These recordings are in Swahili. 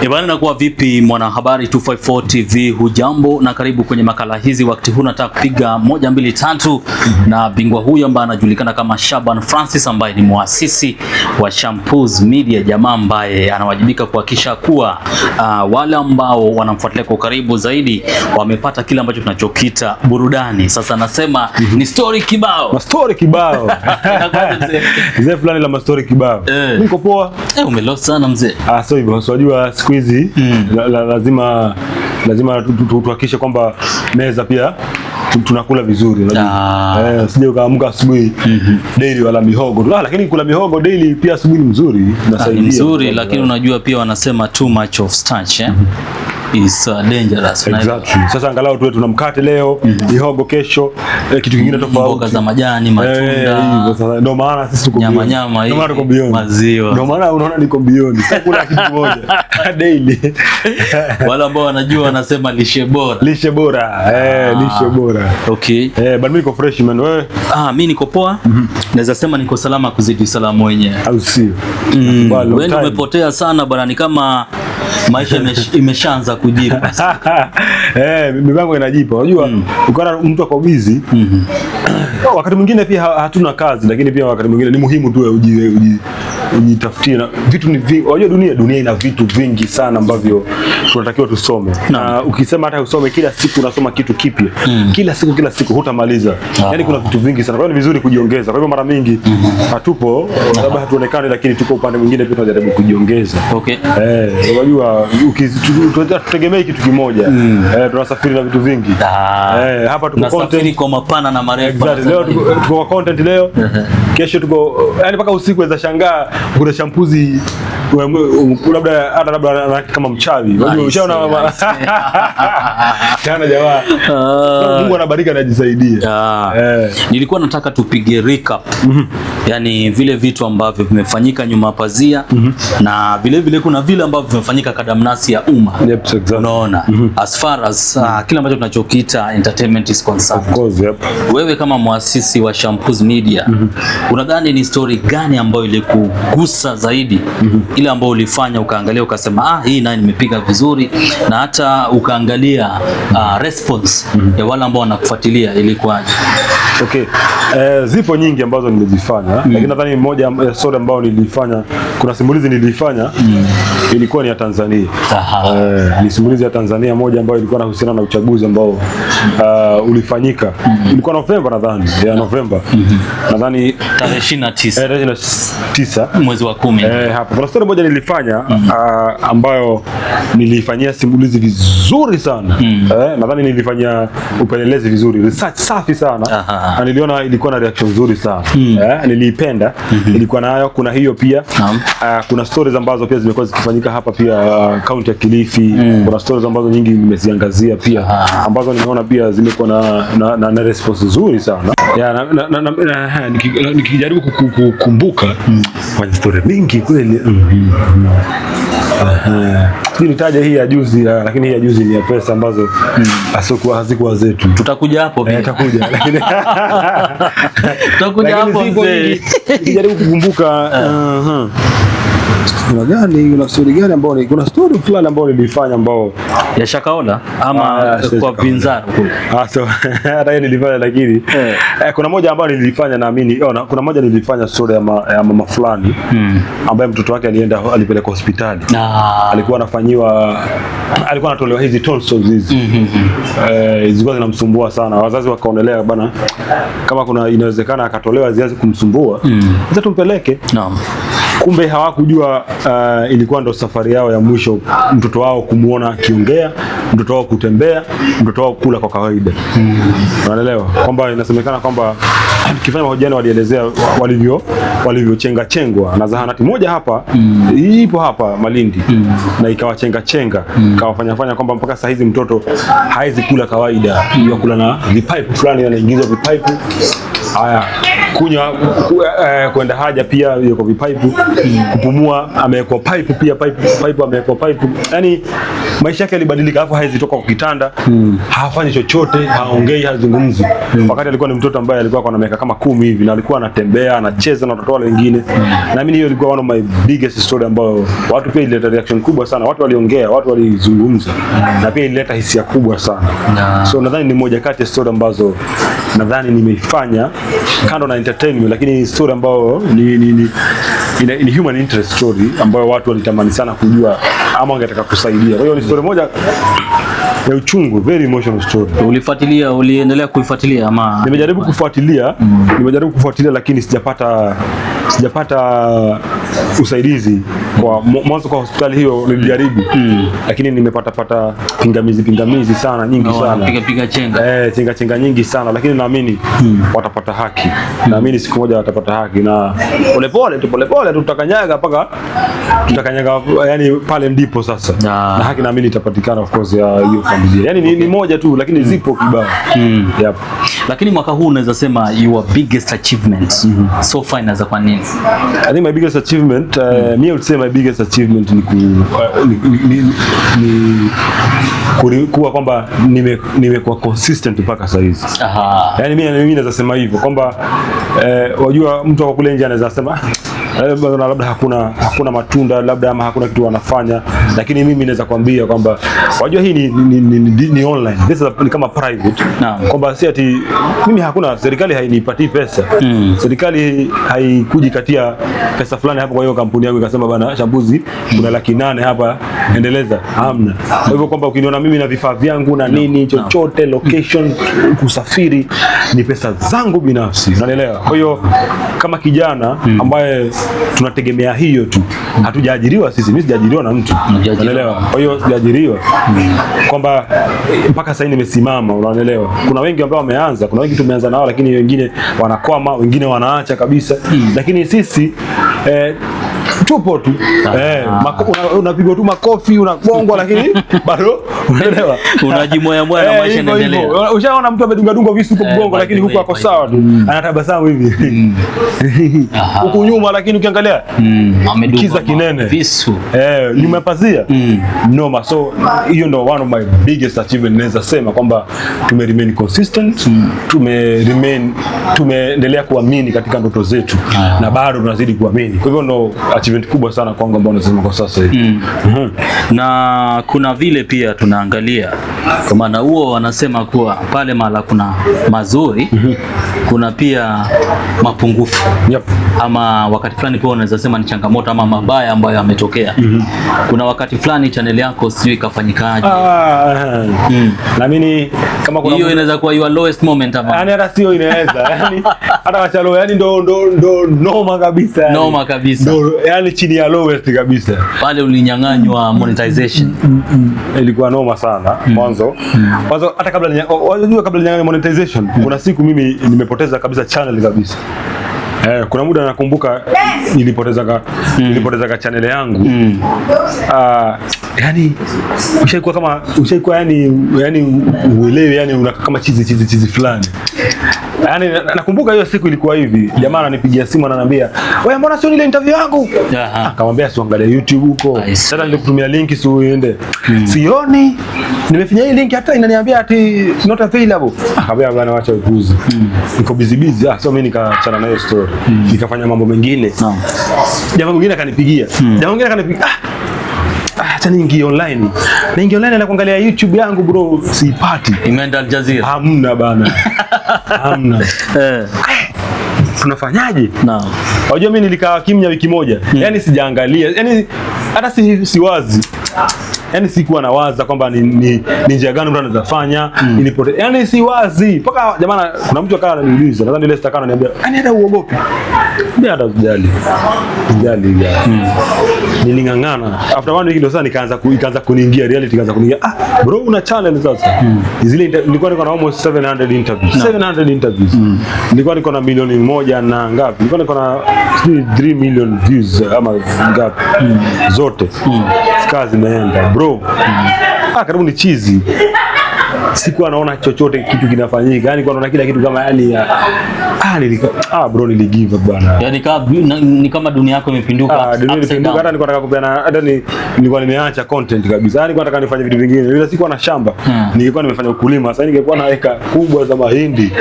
Ebana, nakuwa vipi mwanahabari 254 TV, hujambo na karibu kwenye makala hizi. Wakati huu nataka kupiga 1 2 3 na bingwa huyu ambaye anajulikana kama Shaban Francis, ambaye ni muasisi wa Shampoos Media, jamaa ambaye anawajibika kuhakikisha kuwa wale ambao wanamfuatilia kwa karibu zaidi wamepata kile ambacho tunachokita burudani. Sasa nasema ni story kibao. Mastori kibao. Mzee fulani la mastori kibao. Niko poa. Umelost sana mzee. So hivyo, unajua siku hizi lazima tuhakikishe kwamba meza pia tunakula vizuri, unajua. Sije ukaamka asubuhi daily wala mihogo. Lakini kula mihogo daily pia asubuhi ni mzuri, inasaidia. Ni mzuri, lakini unajua pia wanasema too much of starch is dangerous. Exactly. Sasa angalau tuwe tuna mkate leo, mihogo kesho, kitu kingine tofauti. Mboga za majani, matunda. Sasa ndio maana sisi tuko nyama ndio maana tuko beyond. Maziwa. Ndio maana unaona niko beyond. Sasa kuna kitu kimoja daily. Wale ambao wanajua wanasema lishe bora. Lishe bora. Lishe bora. Okay. But mimi niko fresh man, wewe? Mimi niko poa. Naweza sema niko salama kuzidi salamu wenyewe. Au sio? Wewe umepotea sana bwana, ni kama maisha imeshaanza kujipa. Mipango inajipa. Unajua ukiona mtu ako busy, wakati mwingine pia hatuna kazi, lakini pia wakati mwingine ni muhimu tu ujitafutie na vitu. Ni vingi. Unajua dunia ina vitu vingi sana ambavyo tunatakiwa tusome. Na ukisema hata usome kila siku unasoma kitu kipya, kila siku hutamaliza. Yaani kuna vitu vingi sana. Kwa hiyo ni vizuri kujiongeza. Kwa hivyo mara mingi hatupo, labda hatuonekani, lakini tuko upande mwingine pia tunajaribu kujiongeza. Okay. Unajua tutegemea kitu kimoja. Tunasafiri na vitu vingi. Hapa tuko content kwa mapana na marefu. Exactly. Leo tuko kwa content leo. Kesho tuko yani mpaka usiku weza shangaa kuna Shampoos labda kama mchawi. Unajua ushaona kana jamaa. Mungu anabariki anajisaidia. Nilikuwa nataka tupige recap. Yani vile vitu ambavyo vimefanyika nyuma pazia na vile kuna vile ambavyo vimefanyika kadamnasi ya umma. Exactly. Unaona, as far as kila ambacho tunachokita entertainment is concerned. Of course, Wewe kama muasisi wa Shampoos Media, unadhani ni story gani ambayo ilikugusa zaidi? Ile ambayo ulifanya ukaangalia ukasema hii nayo nimepiga vizuri, na hata ukaangalia response ya wale ambao wanakufuatilia ilikuwaje? Okay. Zipo nyingi ambazo nimezifanya, lakini nadhani moja story ambayo nilifanya, kuna simulizi nilifanya ilikuwa ni ya Tanzania. Ni simulizi ya Tanzania moja ambayo ilikuwa inahusiana na uchaguzi ambao ulifanyika. Ilikuwa Novemba nadhani. Novemba. Nadhani tarehe 29 mwezi wa 10. Hapo. Kuna story moja nilifanya ambayo nilifanyia simulizi vizuri sana. Nadhani nilifanyia upelelezi vizuri, research safi sana. Na niliona ilikuwa na reaction nzuri sana. Niliipenda. Ilikuwa nayo, kuna hiyo pia. Kuna stories ambazo pia zimekuwa zikifanyika hapa pia county ya Kilifi. Kuna stories ambazo nyingi nimeziangazia pia ambazo nimeona pia zimekuwa na response nzuri sana. Nikijaribu kukumbuka kwa story mingi kweli. Nitaja hii ya juzi, lakini hii ya juzi ni ya pesa ambazo hazikuwa zetu. Tutakuja hapo pia. Tutakuja. Lakini tutakuja hapo mzee. Nikijaribu kukumbuka kuna story gani ambayo kuna story fulani ambayo nilifanya ambao ya Shakaola ama kwa Pinzaro kule. Hata hiyo nilifanya, lakini kuna moja ambayo nilifanya, naamini kuna moja nilifanya story ya mama fulani ambaye mtoto wake alipelekwa hospitali. Alikuwa anatolewa hizi tonsils hizi. Zilikuwa zinamsumbua sana. Wazazi wakaonelea bana, kama kuna inawezekana akatolewa zianze kumsumbua, sasa tumpeleke. Kumbe hawakujua ilikuwa ndo safari yao ya mwisho, mtoto wao kumuona akiongea, mtoto wao kutembea, mtoto wao kula kwa kawaida. Unaelewa kwamba inasemekana kwamba kifanya mahojiano walielezea walivyochenga na zahanati moja hapa ipo hapa Malindi, na ikawachenga kawafanya kwamba mpaka saa hizi mtoto haizi kula kawaida, kula na vipipe fulani, anaingizwa vipipe. Haya, kunywa kwenda haja pia yuko pipe, kupumua amewekwa pipe pia, pipe amewekwa pipe. Yani maisha yake yalibadilika, alafu hawezi toka kwa kitanda, hafanyi chochote, haongei, hazungumzi. Wakati alikuwa ni mtoto ambaye alikuwa na miaka kama 10 hivi, na alikuwa anatembea, anacheza na watoto wale wengine. Na mimi hiyo ilikuwa one of my biggest story ambayo watu pia ilileta reaction kubwa sana. Watu waliongea, watu walizungumza, na pia ilileta hisia kubwa sana. So nadhani ni moja kati ya story ambazo nadhani nimeifanya kando na entertainment, lakini story ambayo ni human interest story ambayo watu walitamani sana kujua ama wangetaka kusaidia. Kwa hiyo ni story moja ya uchungu, very emotional story. Ulifuatilia, uliendelea kuifuatilia ama? Nimejaribu kufuatilia lakini sijapata usaidizi kwa mwanzo. Kwa hospitali hiyo nilijaribu, lakini nimepata pingamizi sana, nyingi sana. Piga chenga. Chenga nyingi sana, lakini naamini watapata haki. Naamini siku moja watapata haki, na polepole tu tutakanyaga mpaka yani pale ndipo sasa. Na haki naamini itapatikana of course ya hiyo familia. Yani ni moja tu, lakini zipo kibao. Yep. Lakini mwaka huu unaweza sema your biggest achievement so far inaweza kwa nini? I think my biggest achievement, me would say my biggest achievement ni kuwa kwamba nimekuwa consistent mpaka sasa hizi. Yani mimi naweza sema hivyo kwamba wajua mtu wako kule nje anaweza sema labda hakuna matunda, labda ama hakuna kitu wanafanya, lakini mimi naweza kuambia kwamba wajua hii ni online, this is kama private, kwamba si ati mimi hakuna, serikali hainipatii pesa, serikali haikuji katia pesa fulani hapo kwa hiyo kampuni yangu ikasema bana Shambuzi kuna 800,000 hapa endeleza, hamna. Kwa hivyo kwamba ukiniona mimi na vifaa vyangu na nini chochote, location, kusafiri, ni pesa zangu binafsi, unaelewa? Kwa hiyo kama kijana ambaye tunategemea hiyo tu, hatujaajiriwa sisi, mimi sijaajiriwa na mtu, unaelewa? Kwa hiyo sijaajiriwa kwamba mpaka sasa nimesimama, unaelewa? Kuna wengi ambao wameanza, kuna wengi tumeanza nao, lakini wengine wanakwama, wengine wanaacha kabisa, lakini sisi tupo tu unapigwa tu makofi, unagongwa, lakini bado unaelewa, unajimoya na maisha yanaendelea. Ushaona mtu amedunga visu kwa mgongo, lakini huko ako sawa tu, anatabasamu hivi huku nyuma, lakini ukiangalia kiza kinene visu nyuma pazia noma. So hiyo ndo one of my biggest achievement, naweza sema kwamba remain consistent, tumeendelea kuamini katika ndoto zetu, na bado tunazidi kuamini. Kwa hivyo ndo achievement kubwa sana kwangu ambao nasema kwa sasa hivi. Na kuna vile pia tunaangalia, kwa maana huo wanasema kuwa pale mala kuna mazuri, kuna pia mapungufu. Ama wakati fulani pia unaweza sema ni changamoto ama mabaya ambayo yametokea. Kuna wakati fulani channel yako sio ikafanyikaje? Na mimi kama kuna hiyo inaweza kuwa your lowest moment ama yani hata sio inaweza yani hata wachalo yani ndo noma kabisa yani. Noma kabisa. Yani chini ya lowest kabisa. Pale ulinyang'anywa monetization. Ilikuwa noma sana mwanzo. Mwanzo hata kabla ninyang'anywa monetization, kuna siku mimi nimepoteza kabisa channel kabisa. Kuna muda nakumbuka nilipoteza channel yangu. Yani ushaikuwa yani uelewe yani una kama chizi fulani. Yani nakumbuka hiyo siku ilikuwa hivi, jamaa ananipigia simu ananiambia, "Wewe mbona sio ile interview yangu?" Akamwambia siangalie YouTube huko. Sasa nilikutumia link si uende. Sioni. Nimefinya hii link hata inaniambia ati not available. Akamwambia bwana acha upuzi. Niko busy. So mimi nikaachana na hiyo story. Nikafanya mambo mengine. Jamaa mwingine akanipigia. Acha niingie online. Naingia online na kuangalia YouTube yangu bro, siipati. Imeenda Al Jazeera. Hamna bana. Hamna. Tunafanyaje? Unajua mimi nilikaa kimya wiki moja. Yaani sijaangalia. Yaani hata siwazi. Yaani sikuwa nawaza kwamba ni njia gani mtu anaweza fanya ilipote. Yaani siwazi. Mpaka jamani kuna mtu akawa ananiuliza, nadhani ile stakana ananiambia, "Yaani hata uogopi?" Mimi hata sijali. Nilingangana. After one week ndio sasa ikaanza kuniingia reality, ikaanza kuniingia. Bro una channel sasa. Zile nilikuwa niko na almost 700 interviews. 700 interviews. Nilikuwa niko na milioni 1 na ngapi? Nilikuwa niko na 3 million views ama ngapi? Zote. Kazi imeenda bro. Karibu ni chizi. sikuwa naona chochote kitu kinafanyika. Yani kwa naona kila kitu kama yani bro niligive up bwana. Yani ni kama dunia yako imepinduka. Dunia imepinduka, hata nilikuwa nataka kupeana, hata nilikuwa nimeacha content kabisa. Yani nilikuwa nataka nifanye vitu vingine. Bila sikuwa na shamba. Nilikuwa nimefanya ukulima. Sasa ningekuwa na eka kubwa za mahindi.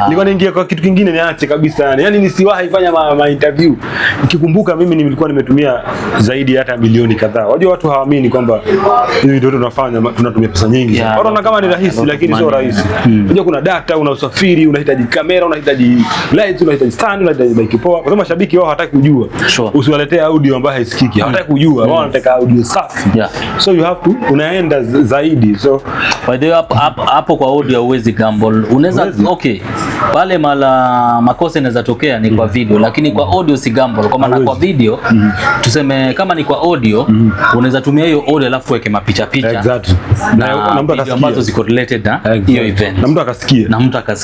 Nilikuwa niingia kwa kitu kingine niache kabisa yani. Yani nisiwahi fanya ma interview. Nikikumbuka mimi nilikuwa nimetumia zaidi hata milioni kadhaa. Wajua watu hawaamini kwamba hivi ndio tunafanya, tunatumia pesa nyingi. Wanaona kama ni rahisi, lakini sio rahisi. Unajua kuna data, una usafiri, unahitaji kamera, unahitaji lights, unahitaji stand, unahitaji mic poa. Kwa sababu mashabiki wao hawataki kujua. Usiwaletee audio ambayo haisikiki. Hawataki kujua. Wao wanataka audio safi. So you have to unaenda zaidi. So by the way hapo kwa audio huwezi gamble. Unaweza okay. Pale makosa inaweza tokea ni kwa video, lakini kwa audio si gamble. Kwa maana kwa video tuseme kama ni kwa audio unaweza tumia hiyo audio alafu weke mapicha. Exactly. Na mtu akasikia ambazo ziko related na hiyo event. Na mtu akasikia.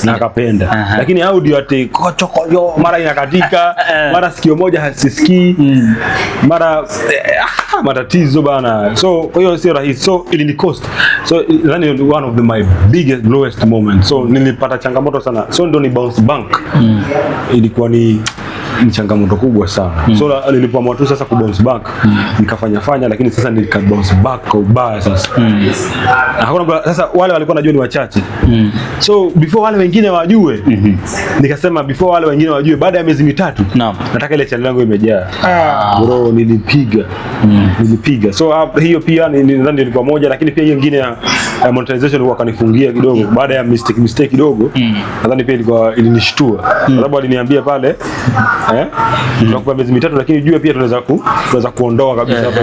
Na akapenda. Lakini audio ati kocho mara inakatika, mara sikio moja hasisikii, mara matatizo bana. So kwa hiyo sio rahisi. So ili ni cost. So yani one of my biggest lowest moments. So nilipata changamoto sana. So ndo ni bounce bank. Ilikuwa ni changamoto kubwa sana. So nilipoamua tu sasa ku bounce back, nikafanya lakini sasa nika bounce back kwa ubaya sasa. Hakuna sasa wale walikuwa najua ni wachache. So before wale wengine wajue, nikasema before wale wengine wajue, baada ya miezi 3 nataka ile channel yangu imejaa. Bro nilipiga. So hiyo pia nadhani ilikuwa moja, lakini pia hiyo nyingine ya monetization ilikuwa kanifungia kidogo baada ya mistake kidogo. Nadhani pia ilikuwa ilinishtua. Kwa sababu aliniambia pale tunakupa miezi 3 lakini jua pia tunaweza kuondoa kabisa hapa.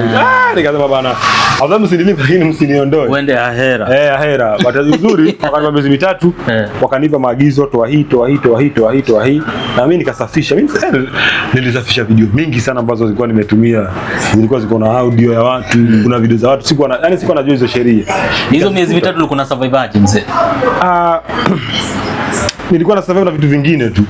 Nikasema bana, afadhali msinilipe lakini msiniondoe. Uende ahera. Ahera. But uzuri wakanipa miezi 3 wakanipa maagizo toa hii. Na mimi nikasafisha. Mimi nilisafisha video mingi sana ambazo zilikuwa nimetumia. Zilikuwa ziko na audio ya watu, kuna video za watu, sikuwa najua hizo sheria. Hizo miezi 3 ulikuwa na survive aje mzee? Nilikuwa na survive na vitu vingine tu.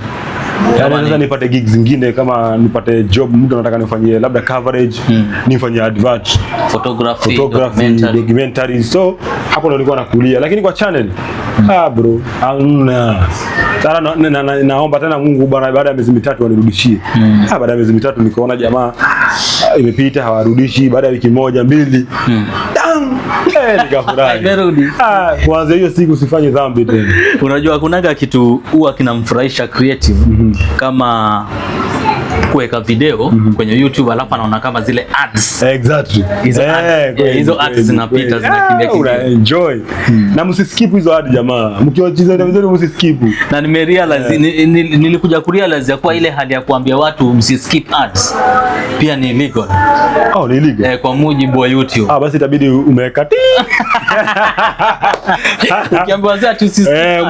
Yani sasa nipate gigs zingine, kama nipate job mtu anataka nifanyie labda coverage, nifanyie advert, photography, documentary. So hapo ndo nilikuwa nakulia, lakini kwa channel bro sana naomba tena Mungu bwana, baada ya miezi 3 wanirudishie. Baada ya miezi 3 nikaona jamaa imepita hawarudishi, baada ya wiki 1-2 nikafurahi. Kwanza hiyo siku usifanye dhambi tena. Unajua kunaga kitu huwa kinamfurahisha creative kama kuweka video kwenye YouTube alafu anaona kama zile ads. Exactly. Hizo ads zinapita zinakimbia. Una enjoy. Na msiskip hizo ads jamaa. Mkiwachiza na video msiskip. Na nimerealize nilikuja kurealize kwa ile hali ya kuambia watu msiskip ads pia ni illegal. Ni illegal. Kwa mujibu wa YouTube. Basi itabidi umeweka ukiambiwa tu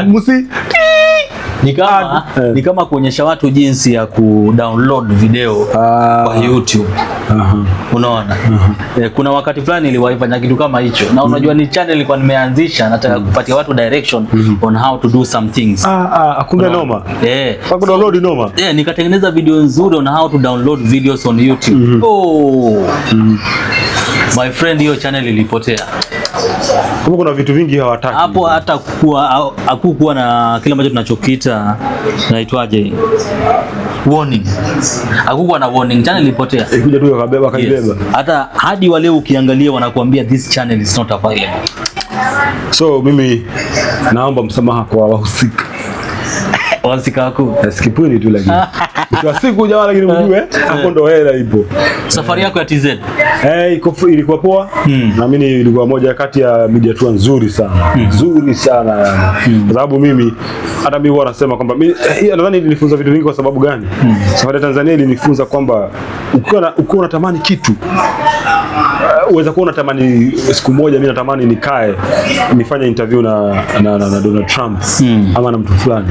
msi ni kama kuonyesha watu jinsi ya kudownload video kwa YouTube. Unaona? Kuna wakati fulani niliwaifanya kitu kama hicho. Na unajua ni channel ilikuwa nimeanzisha, nataka kupatia watu direction on how to do some things. Kumbe noma. Kwa kudownload noma. Nikatengeneza video nzuri on how to download videos on YouTube. My friend, hiyo channel ilipotea. Kama kuna vitu vingi hawataki. Hapo hata hakukuwa na kile ambacho tunachokiita naitwaje? Warning. Hakukuwa na warning, channel ilipotea. Kuja tu kaibeba. Hata hadi wale ukiangalia wanakuambia this channel is not available. So mimi naomba msamaha kwa wahusika. Wahusika wako. Skipuni tu lakini. Kwa siku jamaa lakini mjue hapo ndo hela ipo. Safari yako ya TZ. Ilikuwa poa. Na mimi ilikuwa moja kati ya media tour nzuri sana. Nzuri sana yani. Kwa sababu mimi hata mimi huwa nasema kwamba mimi nadhani nilifunza vitu vingi. Kwa sababu gani? Safari ya Tanzania ilinifunza kwamba ukiwa unatamani kitu uweza kuwa unatamani siku moja mimi natamani nikae nifanye interview na Donald Trump ama na mtu fulani.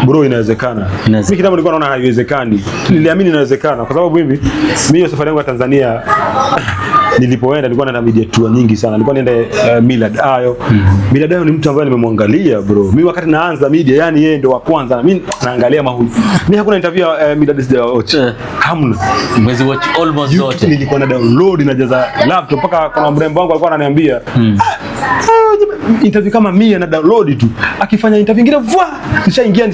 Bro, inawezekana. Mimi kitambo nilikuwa naona haiwezekani. Niliamini inawezekana kwa sababu mimi hiyo safari yangu ya Tanzania nilipoenda nilikuwa na media tour nyingi sana. Nilikuwa niende Millard Ayo. Millard Ayo ni mtu ambaye nimemwangalia bro. Mimi wakati naanza media, yani yeye ndo wa kwanza. Mimi naangalia mimi hakuna interview Millard sijaoch. Hamna. Mwezi watch almost zote. Nilikuwa na download na jaza laptop mpaka kuna mrembo wangu alikuwa ananiambia interview kama 100 na download tu. Akifanya interview nyingine nishaingia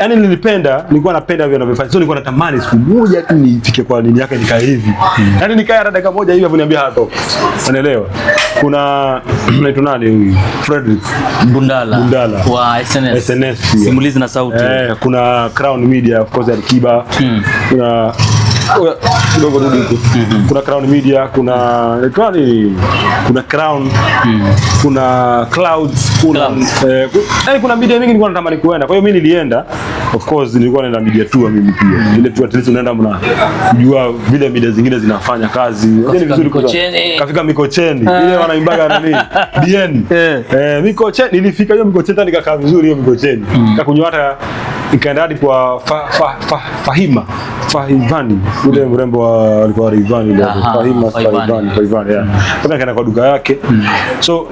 yani nilikuwa napenda vile anavyofanya. So nilikuwa natamani siku moja tu nifike kwa nini yake nikae hivi. Yani nikae hata dakika moja hivi avuniambia hato. Unaelewa? Kuna naitwa nani huyu? Frederick Bundala wa SNS. Simulizi na sauti. Kuna Crown Media of course Alikiba. Kuna kidogo rudi huko. Kuna Crown Media, kuna Crown, kuna Clouds, kuna media mingi nilikuwa natamani kuenda. Kwa hiyo mimi nilienda, of course nilikuwa naenda media tour mimi pia. Ile tour at least unaenda mnajua vile media zingine zinafanya kazi. Ile vizuri kafika Mikocheni. Ile wanaimbaga nani? BN. Mikocheni nilifika hiyo Mikocheni nikakaa vizuri hiyo Mikocheni. Nikakunywa hata nikaenda hadi kwa Fahimani ule mrembo alikuwa Rayvanny Fahimani Kama kana kwa duka yake. So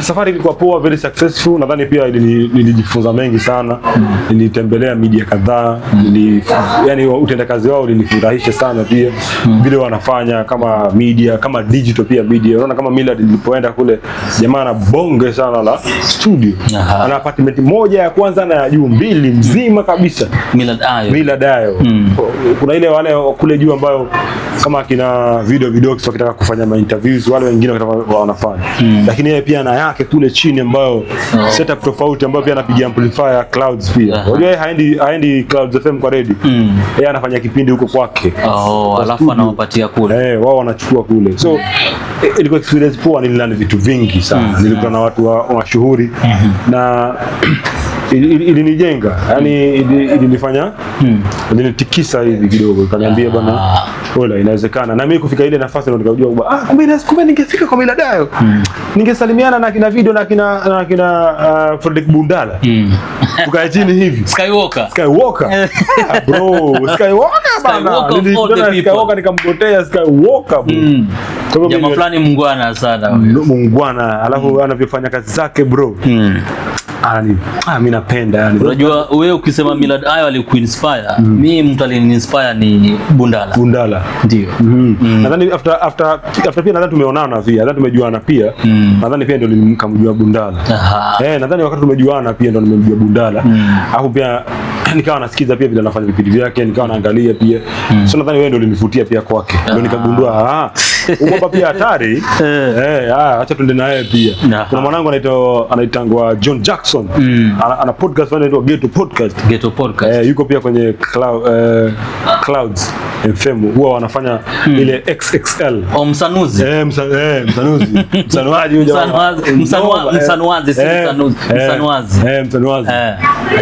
safari ilikuwa poa, very successful. Nadhani pia nilijifunza mengi sana. Nilitembelea media kadhaa, yani utendakazi wao ulinifurahisha sana pia. Vile wanafanya kama media, kama digital pia media. Unaona kama Millard nilipoenda kule, jamaa ana bonge sana la studio. Ana apartment moja ya kwanza na ya juu, 2 mzima kabisa. Millard Ayo. Kuna ile wale kule juu ambayo kama kina video wakitaka kufanya ma interviews, wale wengine wanafanya. Lakini yeye pia ana yake kule chini ambayo setup tofauti ambayo pia anapiga amplifier Clouds pia. Unajua yeye haendi Clouds FM kwa radio. Yeye anafanya kipindi huko kwake. Alafu anawapatia kule. Wao wanachukua kule. So ilikuwa experience poa, nililearn vitu vingi sana. Nilikuwa na watu mashuhuri na ilinijenga, yani ilinifanya ilinitikisa hivi kidogo, kaniambia bwana Ola inawezekana. Na mimi kufika ile nafasi ndo nikajua kumbe ningefika kwa Millard Ayo. Ningesalimiana na kina video na kina Frederick Bundala. Tukae chini hivi. Skywalker bro, Skywalker bana. Skywalker nikamgotea Skywalker bro. Jamaa fulani mungwana sana huyo. Mungwana, alafu anavyofanya kazi zake bro. Mimi napenda yani. Unajua wewe ukisema Millard Ayo alikuinspire, mimi mtu aliniinspire ni Bundala. Ndio. Nadhani after pia nadhani tumeonana pia, nadhani tumejuana pia. Nadhani pia ndio nikamjua Bundala. Nadhani wakati tumejuana pia ndio nimemjua Bundala. Hapo pia nikawa nasikiza pia vile anafanya vipindi vyake, nikawa naangalia pia. So nadhani wewe ndio ulinivutia pia kwake. Ndio nikagundua ugopa pia hatari. Acha tuende na yeye pia. Kuna mwanangu anaitangwa John Jackson. Ana podcast inaitwa Ghetto Podcast. Yuko pia kwenye Clouds FM. Huwa wanafanya ile XXL. Msanuzi. Msanuaji huyo jamaa. Msanuazi.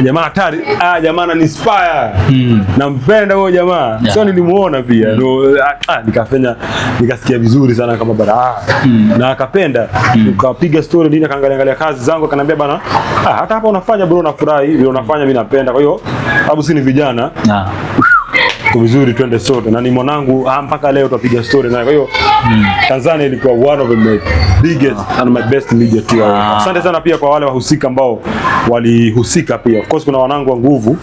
Jamaa hatari. Jamaa ananiinspire. Nampenda huyo jamaa. So nilimuona pia. Nikasikia vizuri sana kama bana na akapenda. Tukapiga story nini, akaangalia kazi zangu, akaniambia bana hata hapa unafanya bro, nafurahi vile unafanya, mimi napenda. Kwa hiyo sababu si ni vijana kwa vizuri, twende sote. Na ni mwanangu mpaka leo tutapiga story naye. Kwa hiyo Tanzania ilikuwa one of the biggest and my best media tour. Asante sana pia kwa wale wahusika ambao walihusika pia. Of course kuna wanangu wa nguvu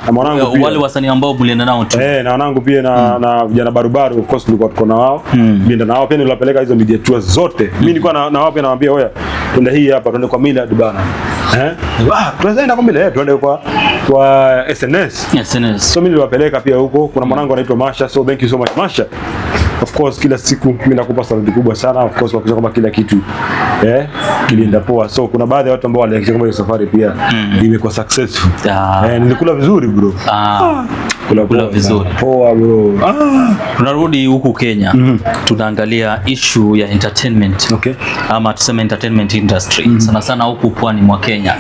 na mwanangu pia wale wasanii ambao mlienda nao tu. Na wanangu pia na vijana barubaru, of course tulikuwa tuko na wao. Nilienda na wao pia, nilipeleka hizo media tour zote. Mimi nilikuwa na wao pia, nawaambia oya twende hii hapa, twende kwa Millard bana. Tunaenda kwa Millard, twende kwa SNS. So mimi niliwapeleka pia huko. Kuna mwanangu anaitwa Masha, so thank you so much Masha. Of course kila siku mimi nakupa salary kubwa sana, of course kwa kama kila kitu kilienda poa. So kuna baadhi ya watu ambao walihakikisha kwamba hiyo safari pia imekuwa successful. Nilikula vizuri bro. Kula vizuri. Poa bro. Tunarudi huku Kenya. Tunaangalia issue ya entertainment. Ama tuseme entertainment industry. Sana sana huku pwani mwa Kenya.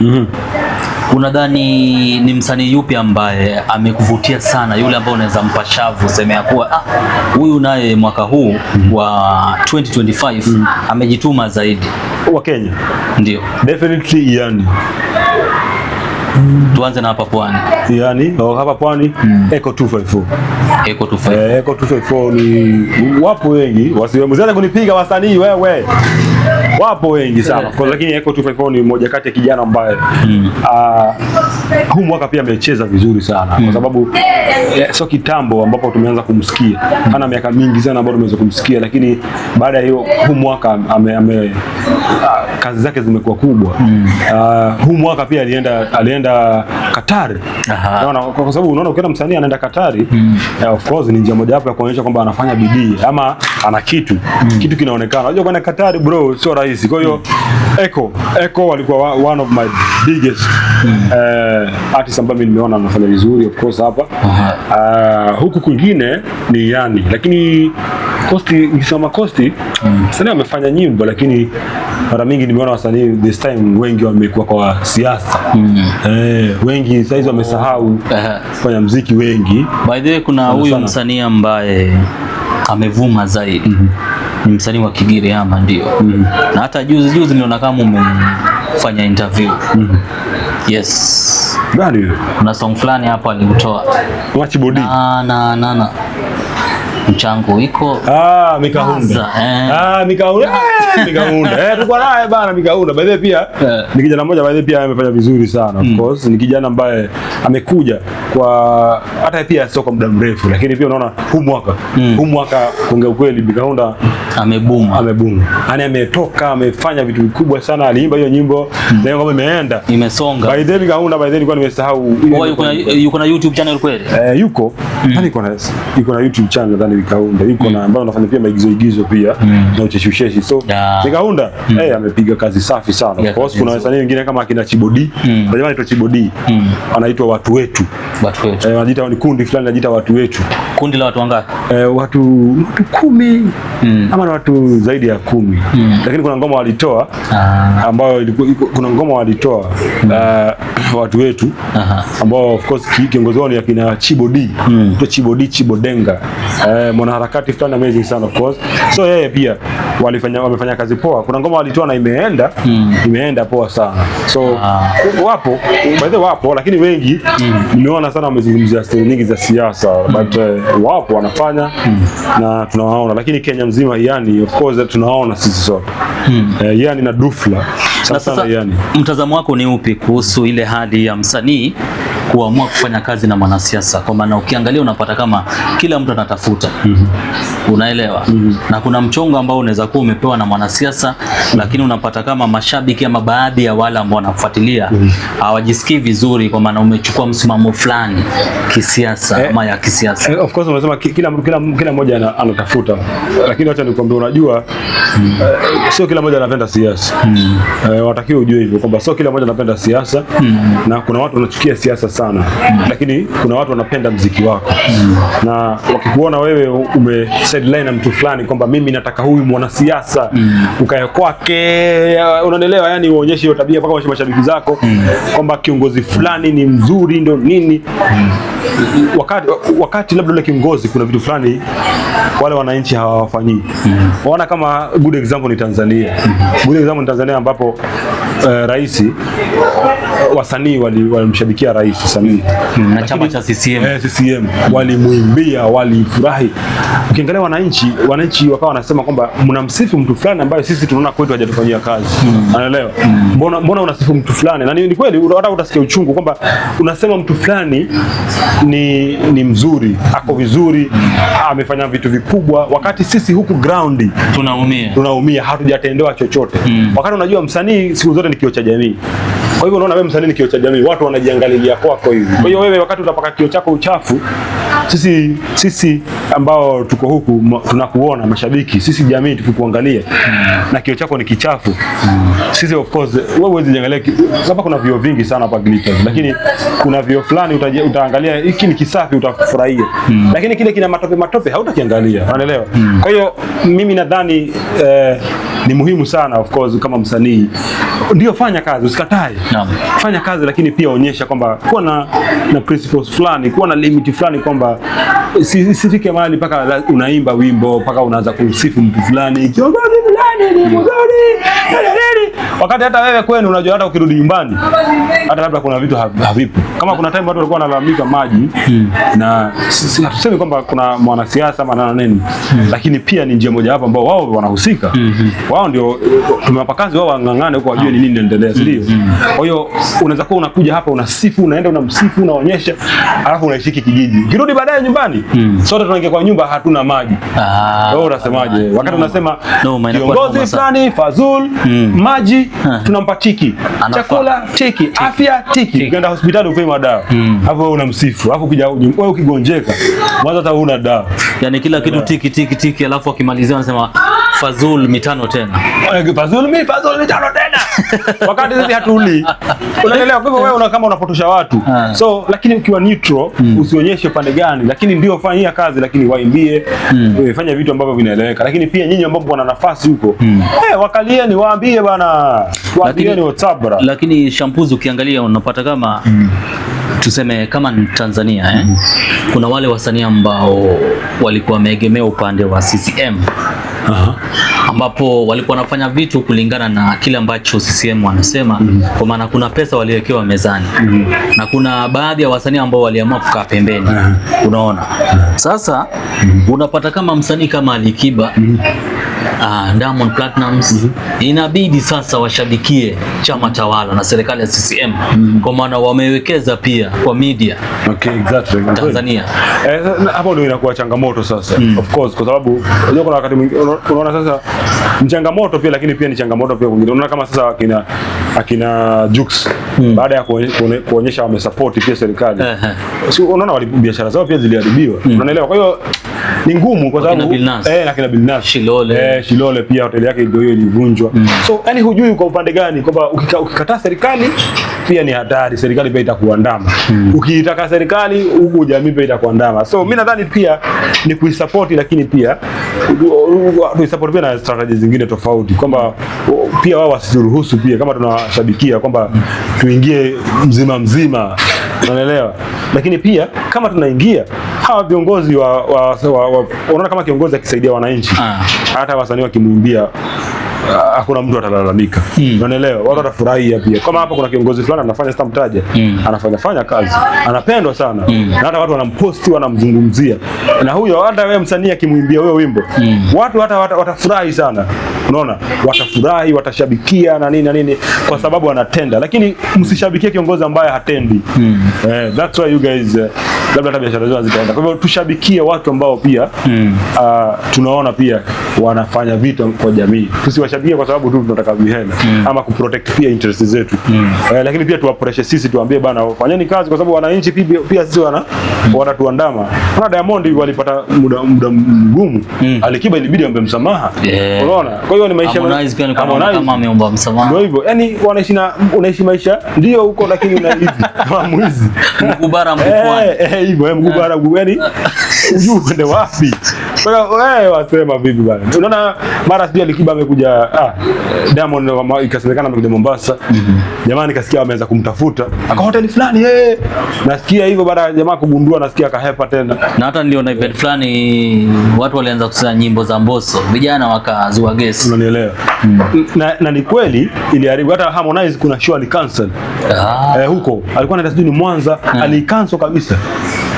Unadhani ni msanii yupi ambaye amekuvutia sana, yule ambao unaweza mpa shavu sema ya kuwa huyu naye mwaka huu wa 2025 amejituma zaidi wa Kenya? Ndio. Definitely yani. Tuanze na hapa pwani. Yani hapa pwani Echo 254. Echo 254. Echo 254 ni wapo wengi, wasiweze kunipiga wasanii wewe. Wapo wengi sana. Lakini Echo 254 ni mmoja kati ya kijana ambaye huu mwaka pia amecheza vizuri sana kwa sababu sio kitambo ambapo tumeanza kumsikia. Hana miaka mingi sana ambapo tumeanza kumsikia, lakini baada ya hiyo huu mwaka kazi zake zimekuwa kubwa. Huu mwaka pia alienda Qatar. Kwa sababu unaona ukienda msanii anaenda Qatar, of course ni njia moja wapo ya kuonyesha kwamba anafanya bidii ama ana kitu kinaonekana. Unajua kwenda Qatar bro sio rahisi. Kwa hiyo Echo walikuwa one of my biggest artists ambao mimi nimeona anafanya vizuri of course hapa. Huku kwingine ni Yani, lakini nikisema Costi msanii amefanya nyimbo, lakini mara mingi nimeona wasanii this time wengi wamekuwa kwa siasa. Wengi saizi wamesahau kufanya muziki wengi. By the way, kuna huyu msanii ambaye amevuma zaidi. Ni msanii wa Kigiriama ndio. Na hata juzi niliona kama umefanya interview. Yes. Gani? Kuna song fulani hapo alitoa. Watch body. Na mchango iko Mikahunda. Mikahunda. Tulikuwa naye bana Mikahunda. By the way pia ni kijana mmoja, by the way pia amefanya vizuri sana of course. Ni kijana ambaye amekuja kwa hata pia sio kwa muda mrefu, lakini pia unaona huu mwaka kuongea ukweli Mikahunda amebuma. Yaani ametoka, amefanya vitu vikubwa sana. Aliimba hiyo nyimbo leo kama imeenda imesonga. By the way Mikahunda, by the way nilikuwa nimesahau. Yuko na YouTube channel kweli? Yuko. Yaani yuko na YouTube channel ndani Mikahunda. Yuko na ambao anafanya pia maigizo pia na ucheshi. So Mikahunda amepiga kazi safi sana. Of course kuna wasanii wengine kama akina Chibodi. Unajua anaitwa Chibodi. Anaitwa Watu Wetu. Wanajiita ni kundi fulani anajiita Watu Wetu. Kundi la watu wangapi? Watu 10 ama watu zaidi ya 10. Lakini kuna ngoma walitoa ambayo kuna ngoma walitoa Watu Wetu ambao of course kiongozi wao ni akina Chibodi. Chibodenga. Mwanaharakati fulani amazing sana of course. So yeye pia wamefanya kazi poa. Kuna ngoma walitoa na imeenda poa sana. So wapo lakini wengi nimeona sana wamezungumzia story nyingi za siasa, but wapo wanafanya na tunawaona, lakini Kenya mzima Yani of course tunawaona sisi sote. Yani na Dufla sana Yani. Mtazamo wako ni upi kuhusu ile hali ya msanii kuamua kufanya kazi na mwanasiasa? Kwa maana ukiangalia unapata kama kila mtu anatafuta. Unaelewa? Na kuna mchongo ambao unaweza kuwa umepewa na mwanasiasa, lakini unapata kama mashabiki ama baadhi ya wale ambao wanafuatilia hawajisikii vizuri kwa maana umechukua msimamo fulani kisiasa ama ya kisiasa. Of course unasema kila mmoja anatafuta. Lakini acha nikwambie, unajua sio kila mmoja anapenda siasa. Watakiwa ujue hivyo kwamba sio kila mmoja anapenda siasa, na kuna watu wanachukia siasa sana, lakini kuna watu wanapenda muziki wako. Na wakikuona wewe umesideline na mtu fulani kwamba mimi nataka huyu mwanasiasa ukae kwake, unaelewa, yani uonyeshe hiyo tabia mpaka mashabiki zako kwamba kiongozi fulani ni mzuri ndio nini. Wakati labda yule kiongozi kuna vitu fulani wale wananchi hawafanyii. Waona kama good example ni Tanzania. Good example ni Tanzania ambapo rais, wasanii walimshabikia rais Samia na chama cha CCM walimuimbia, walifurahi. Ukiangalia wananchi wakawa wanasema kwamba mnamsifu mtu fulani ambaye sisi tunaona kwetu hajatufanyia kazi. Unaelewa? Mbona unasifu mtu fulani? Na ni kweli hata utasikia uchungu kwamba unasema mtu fulani ni mzuri, ako vizuri, amefanya vitu vikubwa, wakati sisi huku ground tunaumia, hatujatendewa chochote. Wakati unajua msanii siku zote ni kioo cha jamii. Kwa hivyo unaona wewe msanii ni kioo cha jamii, watu wanajiangalia kwako hivi. Kwa hiyo wewe wakati unapaka kioo chako uchafu, sisi ambao tuko huku tunakuona mashabiki, sisi jamii tukikuangalia na kioo chako ni kichafu. Sisi of course wewe huwezi jiangalia, sababu kuna vioo vingi sana hapa Glitters, lakini kuna vioo fulani utaangalia hiki ni kisafi utafurahia. Lakini kile kina matope hautakiangalia. Unaelewa? Kwa hiyo mimi nadhani ni muhimu sana of course kama msanii ndio fanya kazi, usikatae. Fanya kazi, lakini pia onyesha kwamba kuwa na principles fulani, kuwa na limit fulani, kwamba sifike mahali mpaka unaimba wimbo mpaka unaanza kumsifu mtu fulani, kiongozi fulani ni mzuri, wakati hata wewe kwenu unajua hata ukirudi nyumbani hata labda kuna vitu havipo. Kama kuna time watu walikuwa wanalalamika maji na hatusemi kwamba kuna mwanasiasa ama nini, lakini pia ni njia moja hapo ambao wao wanahusika. Wao ndio tumewapa kazi, wao wangangane huko wajue ni nini inaendelea, ndio. Kwa hiyo unaweza kuwa unakuja hapa unasifu, unaenda unamsifu, unaonyesha, alafu unaishiki kijiji. Kirudi baadaye nyumbani, sote tunaingia kwa nyumba hatuna maji. Wewe unasemaje? Wakati unasema kiongozi fulani Fazul, maji tunampa tiki, chakula tiki, afya tiki, ukienda hospitali upewe madawa. Hapo wewe unamsifu, alafu ukija wewe ukigonjeka mwanzo hata huna dawa. Yani kila kitu tiki tiki tiki, alafu akimalizia anasema Fazul mitano tena. Fazul mitano tena. Wakati sisi hatuli. Unaelewa? Kwa hivyo wewe kama unapotosha watu. So lakini ukiwa neutral, usionyeshe pande gani, lakini ndio fanyia kazi, lakini waimbie, fanya vitu ambavyo vinaeleweka. Lakini pia nyinyi ambao wana nafasi huko, wakalieni, waambie bana. Waambieni WhatsApp bra. Lakini Shampuzi ukiangalia unapata kama tuseme kama Tanzania kuna wale wasanii ambao walikuwa wameegemea upande wa CCM. Ambapo walikuwa wanafanya vitu kulingana na kile ambacho CCM wanasema, kwa maana kuna pesa waliwekewa mezani, na kuna baadhi ya wasanii ambao waliamua kukaa pembeni. Unaona, sasa unapata kama msanii kama Alikiba, Diamond Platnumz, inabidi sasa washabikie chama tawala na serikali ya CCM, kwa maana wamewekeza pia kwa media. Okay, exactly. Tanzania hapo ndio inakuwa changamoto sasa, of course, kwa sababu unajua kuna wakati unaona sasa ni changamoto pia, lakini pia ni changamoto pia kwingine. Unaona kama sasa akina Jux baada ya kuonyesha wamesupport pia serikali, unaona wale biashara zao pia ziliharibiwa. Unaelewa? Kwa hiyo ni ngumu kwa sababu na kina Bilnas Shilole pia hoteli yake ndio hiyo ilivunjwa. So yani hujui kwa upande gani kwamba ukikataa serikali pia ni hatari, serikali pia itakuandama. Ukiitaka serikali huku jamii pia itakuandama. So mimi nadhani pia ni kuisupport, lakini pia kuisupport pia na strategies zingine tofauti, kwamba pia wao wasiruhusu pia kama tunawashabikia kwamba tuingie mzima, unaelewa? Lakini pia kama tunaingia hawa viongozi unaona kama kiongozi akisaidia wananchi, hata wasanii wakimwimbia hakuna mtu atalalamika. Unaelewa? Watu watafurahia pia. Kama hapa kuna kiongozi fulani anafanya stamp taja, anafanya kazi, anapendwa sana, na hata watu wanamposti, wanamzungumzia. Na huyo hata wewe msanii akimwimbia huyo wimbo, watu hata watafurahi sana. Unaona? Watafurahi, watashabikia na nini kwa sababu anatenda. Lakini msishabikie kiongozi ambaye hatendi. That's why you guys labda hata biashara zao zitaenda. Kwa hivyo tushabikie watu ambao pia tunaona pia wanafanya vitu kwa jamii. Tusiwashabikie kwa sababu tu tunataka vihela ama kuprotect pia interest zetu. Lakini pia tuwapreshe sisi, tuambie bana fanyeni kazi, kwa sababu wananchi pia sisi wanatuandama. Kuna Diamond walipata muda mgumu, Alikiba ilibidi ambe msamaha. Unaona? Kwa hiyo ni maisha kama ameomba msamaha. Ndio hivyo. Yaani unaishi maisha ndio huko, lakini una hivi kama mwizi. Mkubara mkubwa. Hivyo mkubara yani ujue wapi. Kwa hiyo wewe wasema vipi bana? Unaona mara sijui Alikiba amekuja Diamond ikasemekana amekuja Mombasa. Jamani kasikia ameanza kumtafuta. Aka hoteli fulani nasikia hivyo baada ya jamaa kugundua, nasikia akahepa tena. Na hata ndio na event fulani watu walianza kusema nyimbo za Mbosso, vijana wakazua gesi. Unanielewa? Na ni kweli iliharibu. Hata Harmonize kuna show ali-cancel. Huko alikuwa anaenda sijui ni Mwanza, ali-cancel kabisa.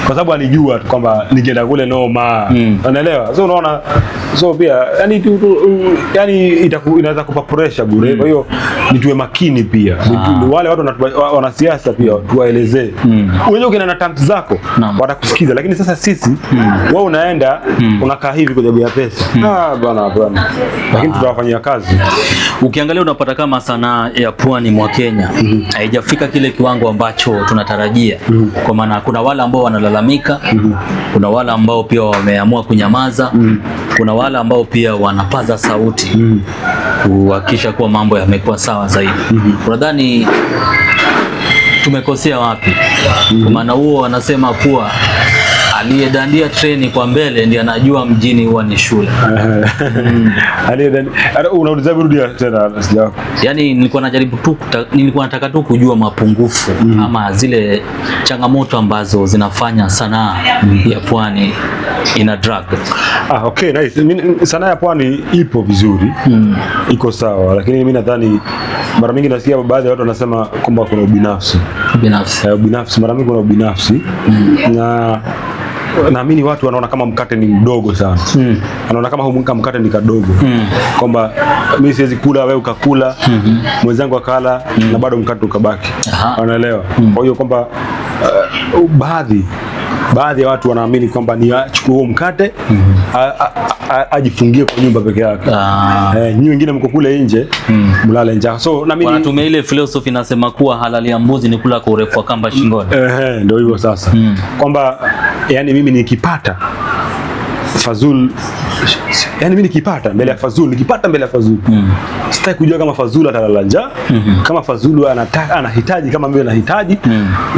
Kwa sababu alijua kwamba ningeenda kule noma. Unaelewa? So unaona, so pia yani inaweza kupa pressure bure. Kwa hiyo nituwe makini pia. Wale watu wanasiasa pia tuwaelezee. Wewe ukienda na tanks zako watakusikiza, lakini sasa sisi wewe unaenda unakaa hivi kwa sababu ya pesa. Bwana. Lakini tutawafanyia kazi. Ukiangalia unapata kama sanaa ya pwani mwa Kenya haijafika kile kiwango ambacho tunatarajia. Kwa maana kuna wale ambao wanalalamika, kuna wale ambao pia wameamua kunyamaza, kuna wale ambao pia wanapaza sauti kuhakikisha kuwa mambo yamekuwa sawa zaidi. Unadhani tumekosea wapi? Kwa maana huo wanasema kuwa aliyedandia treni kwa mbele ndiye anajua mjini huwa ni shule. Unauliza rudia tena sija. Yaani nilikuwa nataka tu kujua mapungufu ama zile changamoto ambazo zinafanya sanaa ya pwani ina drag. Okay, nice. Sanaa ya pwani ipo vizuri. Iko sawa, lakini mimi nadhani mara mingi nasikia baadhi ya watu wanasema kwamba kuna ubinafsi. Ubinafsi mara mingi kuna ubinafsi. Na naamini watu wanaona kama mkate ni mdogo sana. Anaona kama mkate ni kadogo. Kwamba mimi siwezi kula, wewe ukakula, mwenzangu akala na bado mkate ukabaki. Unaelewa? Kwa hiyo kwamba baadhi ya watu wanaamini kwamba ni achukue huo mkate ajifungie kwa nyumba peke yake. Nyinyi wengine mko kule nje mlale njaa. So na mimi wanatumia ile philosophy nasema kuwa halali ya mbuzi ni kula kwa urefu wa kamba shingoni. Ndio hivyo sasa. Kwamba yani mimi nikipata Fazul, yani mimi nikipata mbele ya Fazul, sitaki kujua kama Fazul atalala njaa, kama Fazul anahitaji kama mimi nahitaji,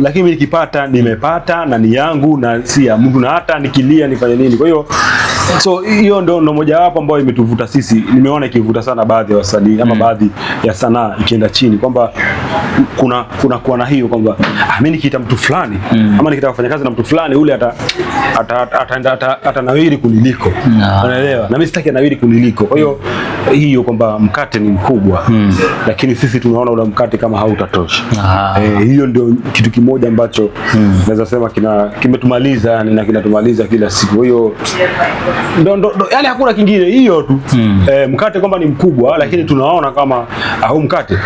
lakini mimi nikipata nimepata na ni yangu na si ya mtu, na hata nikilia nifanye nini. Kwa hiyo so hiyo ndio moja wapo ambayo imetuvuta sisi, nimeona ikivuta sana baadhi ya wasanii ama baadhi ya sanaa ikienda chini, kwamba kuna na hiyo kwamba mimi nikiita mtu fulani ama nikitaka kufanya kazi na mtu fulani ule atanawiri kuniliko. Unaelewa? Na mimi sitaki anawiri kuniliko. Kwa hiyo kwamba mkate ni mkubwa, lakini sisi tunaona ule mkate kama hautatosha. Hiyo ndio kitu kimoja ambacho naweza sema kimetumaliza, yani, na kinatumaliza kila siku. Kwa hiyo yani hakuna kingine, hiyo tu. Mkate kwamba ni mkubwa, lakini tunaona kama huu mkate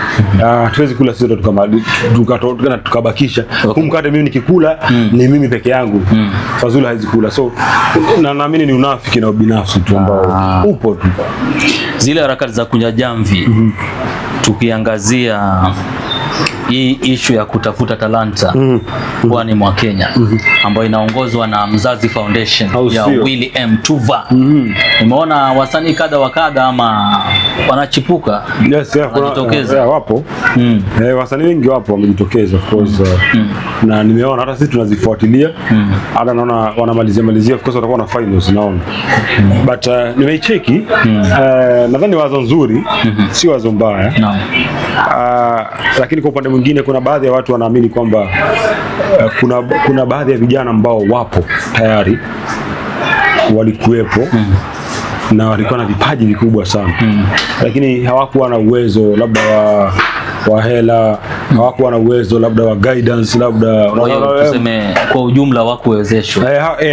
tuwezi kula sisi tukabakisha. Huu mkate mimi nikikula ni mimi peke yangu, Fazul haizi kula. So na naamini ni unafiki na ubinafsi tu ambao upo tu. Zile harakati za kunya jamvi, tukiangazia hii issue ya kutafuta talanta pwani mwa Kenya ambayo inaongozwa na Mzazi Foundation ya Willy M. Tuva. Nimeona wasanii kadha wa kadha ama wanachipuka. Wanajitokeza. Wapo. Wasanii wengi wapo wamejitokeza of course. Na nimeona hata sisi tunazifuatilia. Hata naona wanamalizia of course watakuwa na finals naona. But nimeicheki, nadhani wazo nzuri, si wazo mbaya. Lakini kwa upande mwingine kuna baadhi ya watu wanaamini kwamba kuna baadhi ya vijana ambao wapo tayari walikuwepo na walikuwa na vipaji vikubwa sana, lakini hawakuwa na uwezo labda wa hela, hawakuwa na uwezo labda wa guidance, labda tuseme kwa ujumla hawakuwezeshwa.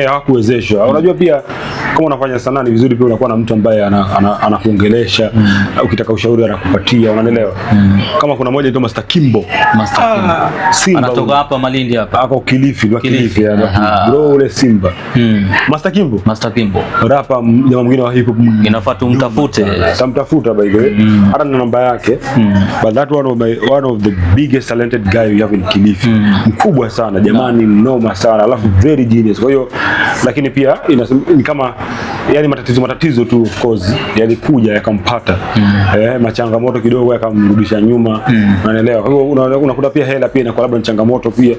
Hawakuwezeshwa. Unajua pia kama unafanya sanaa ni vizuri pia unakuwa na mtu ambaye anakuongelesha, ukitaka ushauri anakupatia, unaelewa? Kama kuna mmoja anaitwa Master Kimbo. Simba anatoka hapa Malindi hapa. Ako Kilifi, bro ule Simba. Master Kimbo. Rapa jamaa mwingine wa hip hop. Inafaa tumtafute. Tamtafuta by the way. Hata na namba yake. But that one of the biggest talented guy we have in Kilifi. Mkubwa sana, jamani, mnoma sana, alafu very genius. Kwa hiyo lakini pia ni kama yani matatizo tu of course yalikuja yakampata. Machangamoto kidogo yakamrudisha nyuma. Unaelewa? Kwa hiyo unakuta pia hela pia inakuwa labda ni changamoto pia.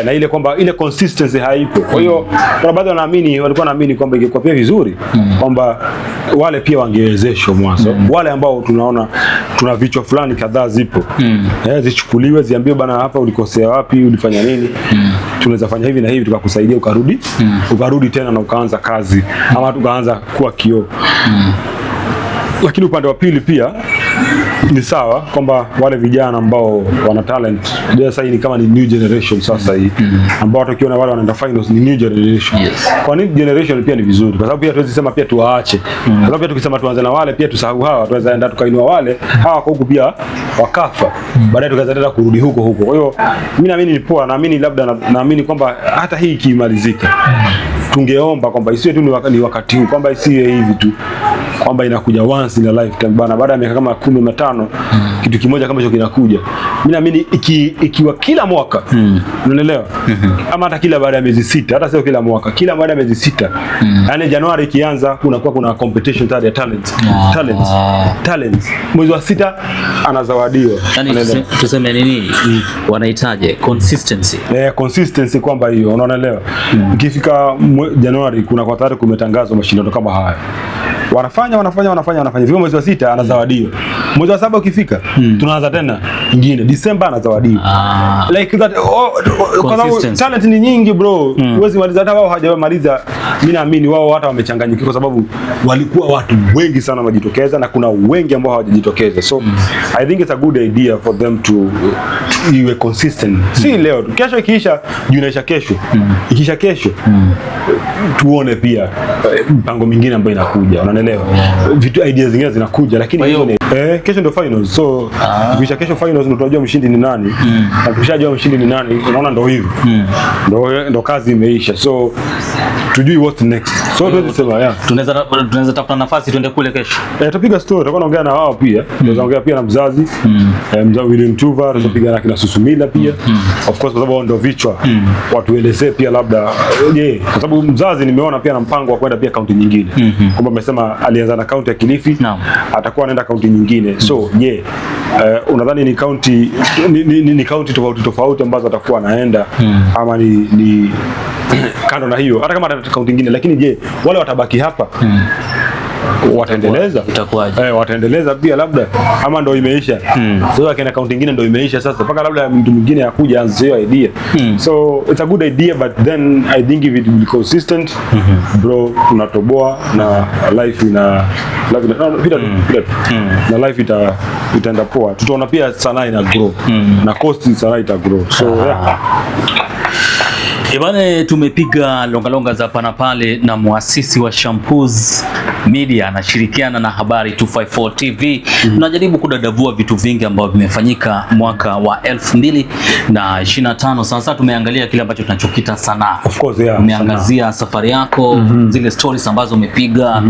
Na ile kwamba ile consistency haipo. Kwa hiyo kuna baadhi walikuwa wanaamini kwamba ingekuwa pia vizuri kwamba wale pia wangewezeshwa mwanzo. Wale ambao tunaona tuna vichwa fulani kadhaa zipo. Zichukuliwe, ziambiwe bana, hapa ulikosea wapi, ulifanya nini? Tunaweza fanya hivi na hivi tukakusaidia ukarudi tena na ukaanza kazi ama tukaanza kuwa kioo. Lakini upande wa pili pia ni sawa kwamba wale vijana ambao wana talent sasa ni kama ni new generation sasa hii ambao tukiona wale wanaenda finals ni new generation. Kwa nini generation pia ni vizuri? Kwa sababu pia tuwezi sema pia tuwaache. Kwa sababu pia tukisema tuanze na wale pia tusahau hawa, tuweza enda tukainua wale hawa kwa huku pia wakafa. Baadaye tukaweza tena kurudi huko. Kwa hiyo mimi naamini ni poa, naamini kwamba hata hii ikimalizika tungeomba kwamba isiwe tu ni wakati huu, kwamba isiwe hivi tu, kwamba inakuja once in a lifetime bana, baada ya miaka kama 15 kitu kimoja kama hicho kinakuja. Mimi naamini ikiwa kila mwaka unaelewa, ama hata kila baada ya miezi 6, hata sio kila mwaka, kila baada ya miezi 6, yani Januari ikianza kuna competition tayari ya talents. Mwezi wa 6 anazawadiwa. Yani tuseme nini wanahitaji consistency kwamba hiyo unaelewa. Ikifika Januari kuna kwa tayari kumetangazwa mashindano kama haya. Wanafanya. Vile mwezi wa 6 anazawadiwa. Mwezi wa 7 ukifika tunaanza tena nyingine. December anazawadiwa. Like that, kwa sababu talent ni nyingi bro. Huwezi maliza, hata wao hawajamaliza. Mimi naamini wao hata wamechanganyikiwa kwa sababu walikuwa watu wengi sana wamejitokeza na kuna wengi ambao hawajajitokeza. So I think it's a good idea for them to iwe consistent. Si leo, kesho ikiisha, junaisha kesho. Ikiisha kesho tuone pia mpango mingine ambayo inakuja. Unaelewa? Vitu ideas zingine zinakuja, lakini hiyo kesho ndio finals. So ikiisha kesho finals ndio tunajua mshindi ni nani. Na tukishajua mshindi ni nani, unaona ndio hivyo. Ndio kazi imeisha. So tujui what next. So tunasema tunaweza tafuta nafasi tuende kule kesho. Tutapiga story, tutakuwa naongea na wao pia. Tutaongea pia na mzazi. Mzazi William Tuva, tutapiga na kina Susumila pia. Of course kwa sababu ndio vichwa. Watuelezee pia labda kwa sababu mzazi nimeona pia na mpango wa kwenda pia kaunti nyingine. Kwamba amesema alianza na kaunti ya Kilifi, atakuwa anaenda kaunti nyingine. So unadhani ni kaunti ni kaunti tofauti ambazo atakuwa anaenda ama ni kando na hiyo, hata kama kaunti nyingine, lakini wale watabaki hapa wataendeleza itakuwaje? Wataendeleza pia labda ama ndio imeisha. So akaenda kaunti nyingine ndio imeisha sasa, mpaka labda mtu mwingine akuja aanze hiyo idea. So it's a good idea, but then I think if it will be consistent, bro, tunatoboa na life itaenda poa. Tutaona pia sanaa ina grow na cost sanaa ita grow. So Ibane, tumepiga longa za pana pale na muasisi wa Shampoos Media anashirikiana na Habari 254 TV. Tunajaribu kudadavua vitu vingi ambavyo vimefanyika mwaka wa 2025. Sasa tumeangalia kile ambacho tunachokita sanaa. Of course, Umeangazia safari yako, zile stories ambazo umepiga,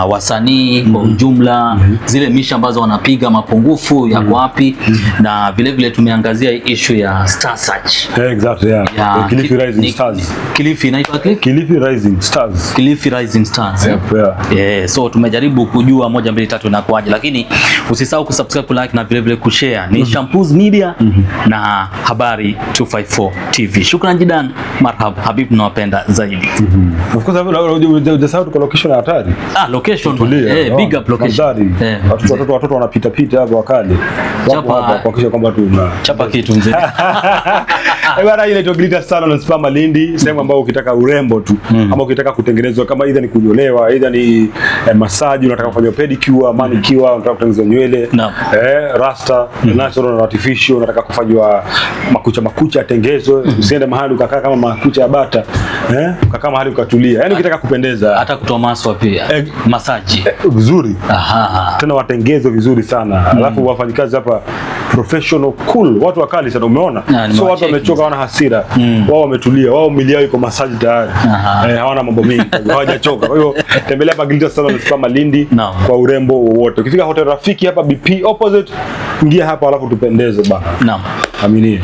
wasanii kwa ujumla, zile misha ambazo wanapiga, mapungufu yako wapi, na vile vile tumeangazia issue ya Star Search. Exactly, Kilifi Rising Stars. Kilifi inaitwa Kilifi Rising Stars. Kilifi Rising Stars. So tumejaribu kujua 1 2 3 inakuaje, lakini usisahau kusubscribe, like na vile vile kushare. Ni Shampoos Media na Habari 254 TV. Shukrani jidan, marhaba Habib, tunawapenda zaidi. Of course unajua tuko location hatari. Location big up location. Watoto wanapita hapo wakali. Wapo hapa kuhakikisha kwamba chapa kitu mzee. Bwana, ile inaitwa Glitter Salon Spa Malindi, sehemu ambayo ukitaka urembo tu ama ukitaka kutengenezwa kama either ni kunyolewa, either ni massage, unataka kufanya pedicure, manicure, unataka kutengeneza nywele, rasta, natural na artificial, unataka kufanywa makucha atengezwe, usiende mahali ukakaa kama makucha ya bata, ukakaa mahali ukatulia. Yaani ukitaka kupendeza, hata kutoa maswa pia, massage vizuri. Tena watengezwe vizuri sana. Alafu wafanyikazi hapa professional, cool, watu wakali sana, umeona? So watu wamechoka, wana hasira, wao wametulia, wao mili yao iko massage tayari, hawana mambo mengi, hawajachoka. Kwa hiyo tembelea hapa Glitter Salon Spa Malindi kwa urembo wowote. Ukifika Hotel Rafiki hapa BP opposite, ingia hapa alafu tupendeze bana. Aminia.